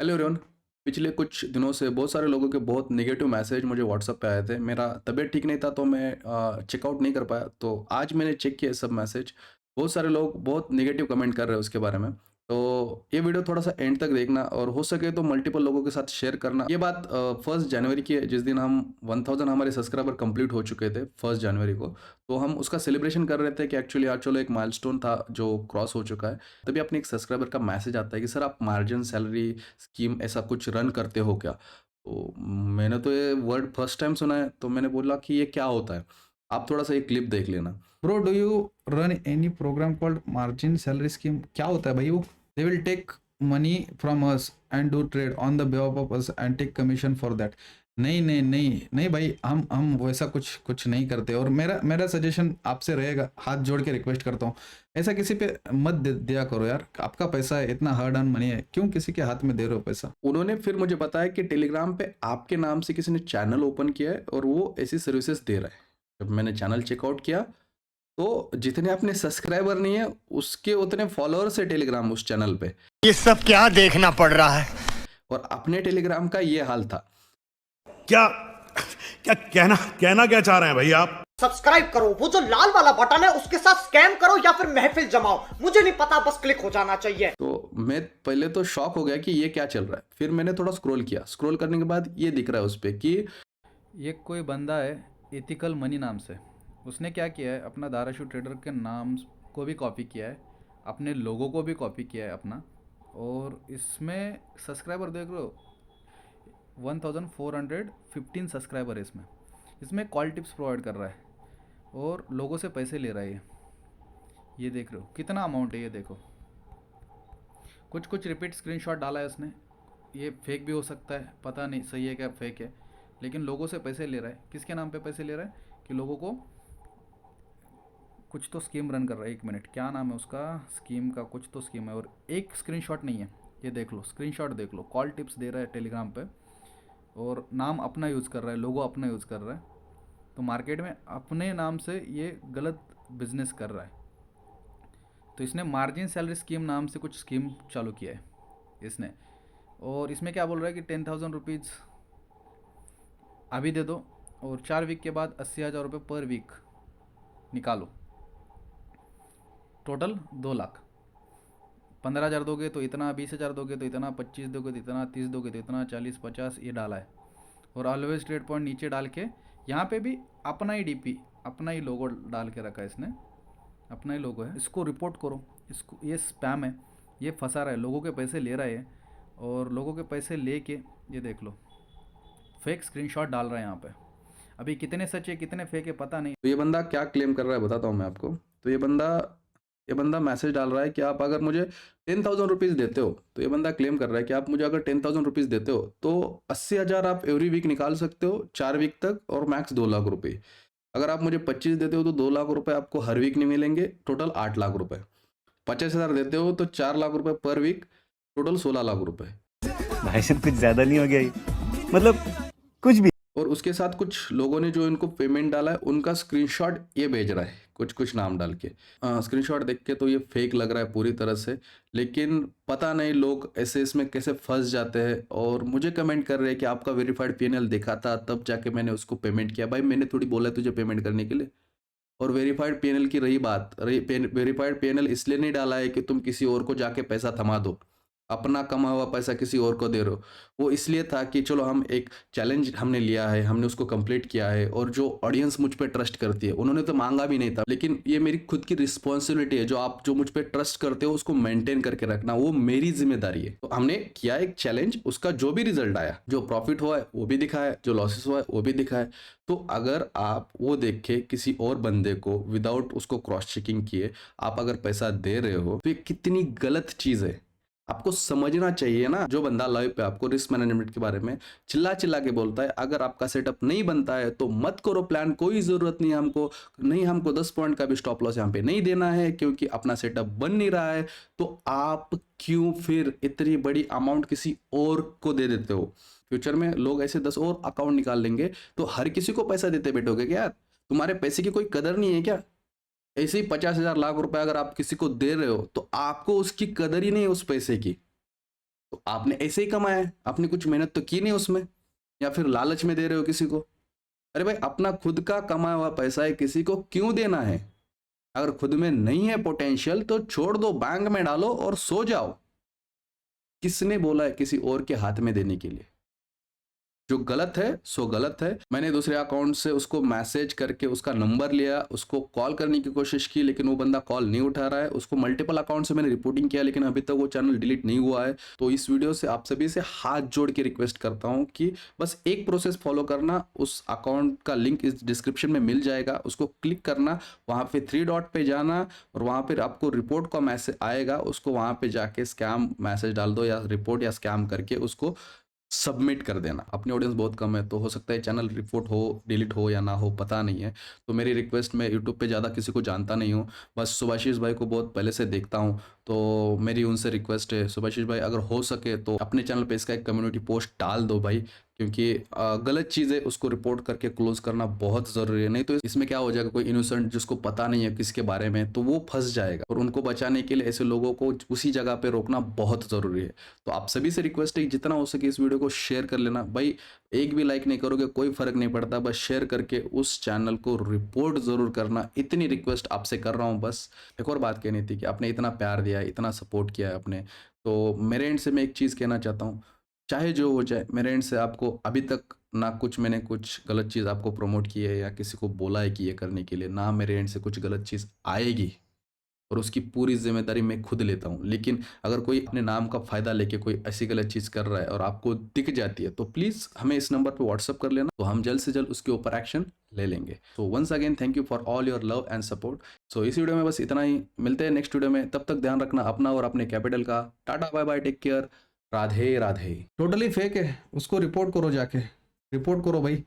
Hello everyone. पिछले कुछ दिनों से बहुत सारे लोगों के बहुत नेगेटिव मैसेज मुझे व्हाट्सएप पे आए थे। मेरा तबीयत ठीक नहीं था तो मैं चेकआउट नहीं कर पाया। तो आज मैंने चेक किया सब मैसेज। बहुत सारे लोग बहुत नेगेटिव कमेंट कर रहे हैं उसके बारे में। तो ये वीडियो थोड़ा सा एंड तक देखना और हो सके तो मल्टीपल लोगों के साथ शेयर करना। ये बात 1 जनवरी की है, जिस दिन हम 1000 हमारे सब्सक्राइबर कंप्लीट हो चुके थे 1 जनवरी को। तो हम उसका सेलिब्रेशन कर रहे थे कि एक्चुअली आज चलो एक माइलस्टोन था जो क्रॉस हो चुका है। तभी अपने एक सब्सक्राइबर का मैसेज आता है कि सर आप मार्जिन सैलरी स्कीम ऐसा कुछ रन करते हो क्या? तो मैंने तो ये वर्ड फर्स्ट टाइम सुना है, तो मैंने बोला कि ये क्या होता है? आप थोड़ा-सा ये क्लिप देख लेना। Bro, do you run any program called margin salary scheme? क्या होता है भाई वो? They will take money from us and do trade on the behalf of us and take commission for that. नहीं नहीं नहीं नहीं भाई, हम वैसा कुछ कुछ नहीं करते। और मेरा मेरा सजेशन आपसे रहेगा, हाथ जोड़ के रिक्वेस्ट करता हूँ, ऐसा किसी पे मत दिया करो यार। आपका पैसा है, इतना हार्ड अर्न मनी है, क्यों किसी के हाथ में दे रहे हो पैसा? उन्होंने फिर मुझे बताया कि टेलीग्राम पे आपके नाम से किसी ने चैनल ओपन किया है और वो ऐसी सर्विसेज दे रहा है। जब मैंने चैनल चेकआउट किया तो जितने अपने सब्सक्राइबर नहीं है उसके उतने फॉलोअर्स है टेलीग्राम उस चैनल पे। ये सब क्या देखना पड़ रहा है। और अपने टेलीग्राम का ये हाल था। क्या क्या कहना कहना क्या चाह रहे हैं भाई आप? सब्सक्राइब करो, वो जो लाल वाला बटन है उसके साथ स्कैम करो या फिर महफिल जमाओ, मुझे नहीं पता, बस क्लिक हो जाना चाहिए। तो मैं पहले तो शॉक हो गया कि ये क्या चल रहा है। फिर मैंने थोड़ा स्क्रॉल किया। स्क्रॉल करने के बाद ये दिख रहा है उस पे कि ये कोई बंदा है एथिकल मनी नाम से। उसने क्या किया है, अपना दाराशू ट्रेडर के नाम को भी कॉपी किया है, अपने लोगों को भी कॉपी किया है अपना। और इसमें सब्सक्राइबर देख रहे हो, 1415 सब्सक्राइबर है इसमें। इसमें कॉल टिप्स प्रोवाइड कर रहा है और लोगों से पैसे ले रहा है ये देख रहे हो कितना अमाउंट है, ये देखो। कुछ कुछ रिपीट स्क्रीनशॉट डाला है उसने। ये फेक भी हो सकता है, पता नहीं सही है क्या फेक है, लेकिन लोगों से पैसे ले रहा है। किसके नाम पे पैसे ले रहा है कि लोगों को कुछ तो स्कीम रन कर रहा है। 1 मिनट, क्या नाम है उसका स्कीम का? कुछ तो स्कीम है और एक स्क्रीनशॉट नहीं है। ये देख लो, स्क्रीनशॉट देख लो। कॉल टिप्स दे रहा है टेलीग्राम पे और नाम अपना यूज़ कर रहा है, लोगो अपना यूज़ कर रहा है। तो मार्केट में अपने नाम से ये गलत बिजनेस कर रहा है। तो इसने मार्जिन सैलरी स्कीम नाम से कुछ स्कीम चालू किया है इसने। और इसमें क्या बोल रहा है कि 10,000 रुपीज़ अभी दे दो और 4 वीक के बाद 80,000 रुपये पर वीक निकालो। टोटल 2 लाख। 15,000 दोगे तो इतना, 20,000 दोगे तो इतना, 25 दोगे तो इतना, 30 दोगे तो इतना, 40 50 ये डाला है। और ऑलवेज ट्रेड पॉइंट नीचे डाल के यहाँ पे भी अपना ही डीपी, अपना ही लोगो डाल के रखा है इसने। अपना ही लोगो है। इसको रिपोर्ट करो, इसको, ये स्पैम है, ये फंसा रहा है, लोगों के पैसे ले रहा है। और लोगों के पैसे ले के ये देख लो, फेक स्क्रीनशॉट डाल रहा है यहाँ पे। अभी कितने सच है कितने फेक है पता नहीं। तो ये बंदा क्या क्लेम कर रहा है बताता हूँ मैं आपको। तो ये बंदा मैसेज डाल रहा है कि आप अगर मुझे 10,000 रुपीज़ देते हो, तो ये बंदा क्लेम कर रहा है कि आप मुझे अगर 10,000 रुपीज़ देते हो तो 80,000 आप एवरी वीक निकाल सकते हो 4 वीक तक और मैक्स 2 लाख रुपए। अगर आप मुझे 25 देते हो तो 2 लाख रुपए आपको हर वीक नहीं मिलेंगे, टोटल 8 लाख रुपए। 50,000 देते हो तो 4 लाख रुपए पर वीक, टोटल 16 लाख रुपए। भाई साहब कुछ ज्यादा नहीं हो गया ये? मतलब कुछ भी। और उसके साथ कुछ लोगों ने जो इनको पेमेंट डाला है उनका स्क्रीनशॉट ये भेज रहा है, कुछ कुछ नाम डाल के। स्क्रीनशॉट देख के तो ये फेक लग रहा है पूरी तरह से। लेकिन पता नहीं लोग ऐसे इसमें कैसे फंस जाते हैं। और मुझे कमेंट कर रहे हैं कि आपका वेरीफाइड पीएनएल देखा था तब जाके मैंने उसको पेमेंट किया। भाई मैंने थोड़ी बोला है तुझे पेमेंट करने के लिए। और वेरीफाइड पीएनएल की रही बात, वेरीफाइड पीएनएल इसलिए नहीं डाला है कि तुम किसी और को जाके पैसा थमा दो, अपना कमा हुआ पैसा किसी और को दे रहे हो। वो इसलिए था कि चलो हम एक चैलेंज हमने लिया है, हमने उसको कंप्लीट किया है और जो ऑडियंस मुझ पे ट्रस्ट करती है, उन्होंने तो मांगा भी नहीं था, लेकिन ये मेरी खुद की रिस्पॉन्सिबिलिटी है। जो आप जो मुझ पे ट्रस्ट करते हो उसको मेंटेन करके रखना, वो मेरी जिम्मेदारी है। तो हमने किया एक चैलेंज, उसका जो भी रिजल्ट आया, जो प्रॉफिट हुआ है वो भी दिखा है, जो लॉसेस हुआ है वो भी दिखा है। तो अगर आप वो देख के किसी और बंदे को विदाउट उसको क्रॉस चेकिंग किए आप अगर पैसा दे रहे हो तो ये कितनी गलत चीज है। आपको समझना चाहिए ना। जो बंदा लाइव पे आपको रिस्क मैनेजमेंट के बारे में चिल्ला चिल्ला के बोलता है, अगर आपका सेटअप नहीं बनता है तो मत करो प्लान, कोई जरूरत नहीं है हमको। नहीं, हमको 10 पॉइंट का भी स्टॉप लॉस यहाँ पे नहीं देना है क्योंकि अपना सेटअप बन नहीं रहा है। तो आप क्यों फिर इतनी बड़ी अमाउंट किसी और को दे देते हो? फ्यूचर में लोग ऐसे 10 और अकाउंट निकाल लेंगे तो हर किसी को पैसा देते बैठोगे क्या यार? तुम्हारे पैसे की कोई कदर नहीं है क्या? ऐसे ही 50,000 लाख रुपए अगर आप किसी को दे रहे हो तो आपको उसकी कदर ही नहीं है उस पैसे की। तो आपने ऐसे ही कमाया है, आपने कुछ मेहनत तो की नहीं उसमें, या फिर लालच में दे रहे हो किसी को। अरे भाई, अपना खुद का कमाया हुआ पैसा है, किसी को क्यों देना है? अगर खुद में नहीं है पोटेंशियल तो छोड़ दो, बैंक में डालो और सो जाओ। किसने बोला है किसी और के हाथ में देने के लिए? जो गलत है सो गलत है। मैंने दूसरे अकाउंट से उसको मैसेज करके उसका नंबर लिया, उसको कॉल करने की कोशिश की, लेकिन वो बंदा कॉल नहीं उठा रहा है। उसको मल्टीपल अकाउंट से मैंने रिपोर्टिंग किया, लेकिन अभी तक वो चैनल डिलीट नहीं हुआ है। तो इस वीडियो से आप सभी से हाथ जोड़ के रिक्वेस्ट करता हूँ कि बस एक प्रोसेस फॉलो करना। उस अकाउंट का लिंक इस डिस्क्रिप्शन में मिल जाएगा, उसको क्लिक करना, वहाँ पे 3 डॉट पे जाना और वहाँ पर आपको रिपोर्ट का मैसेज आएगा, उसको वहाँ पे जाके स्कैम मैसेज डाल दो या रिपोर्ट या स्कैम करके उसको सबमिट कर देना। अपनी ऑडियंस बहुत कम है, तो हो सकता है चैनल रिपोर्ट हो, डिलीट हो या ना हो, पता नहीं है। तो मेरी रिक्वेस्ट, मैं यूट्यूब पे ज़्यादा किसी को जानता नहीं हूँ, बस सुभाशीष भाई को बहुत पहले से देखता हूँ, तो मेरी उनसे रिक्वेस्ट है, सुभाशीष भाई अगर हो सके तो अपने चैनल पे इसका एक कम्युनिटी पोस्ट डाल दो भाई, क्योंकि गलत चीज़ है उसको रिपोर्ट करके क्लोज करना बहुत ज़रूरी है। नहीं तो इसमें क्या हो जाएगा, कोई इनोसेंट जिसको पता नहीं है किसके बारे में, तो वो फंस जाएगा। और उनको बचाने के लिए ऐसे लोगों को उसी जगह पे रोकना बहुत ज़रूरी है। तो आप सभी से रिक्वेस्ट है कि जितना हो सके इस वीडियो को शेयर कर लेना भाई। एक भी लाइक नहीं करोगे कोई फ़र्क नहीं पड़ता, बस शेयर करके उस चैनल को रिपोर्ट ज़रूर करना, इतनी रिक्वेस्ट आपसे कर रहा हूँ बस। एक और बात कहनी थी कि आपने इतना प्यार दिया है, इतना सपोर्ट किया है आपने, तो मेरे एंड से मैं एक चीज़ कहना चाहता हूँ, चाहे जो हो जाए, मेरे एंड से आपको अभी तक ना कुछ मैंने कुछ गलत चीज़ आपको प्रमोट की है या किसी को बोला है कि ये करने के लिए, ना मेरे एंड से कुछ गलत चीज़ आएगी, और उसकी पूरी जिम्मेदारी मैं खुद लेता हूँ। लेकिन अगर कोई अपने नाम का फ़ायदा लेके कोई ऐसी गलत चीज़ कर रहा है और आपको दिख जाती है, तो प्लीज़ हमें इस नंबर पे व्हाट्सअप कर लेना, तो हम जल्द से जल्द उसके ऊपर एक्शन ले लेंगे। So once again thank you for all your love and support. So इस वीडियो में बस इतना ही, मिलते हैं नेक्स्ट वीडियो में, तब तक ध्यान रखना अपना और अपने कैपिटल का। Tata bye bye, take care, Radhe Radhe. Totally fake है, उसको रिपोर्ट करो, जाके रिपोर्ट करो भाई।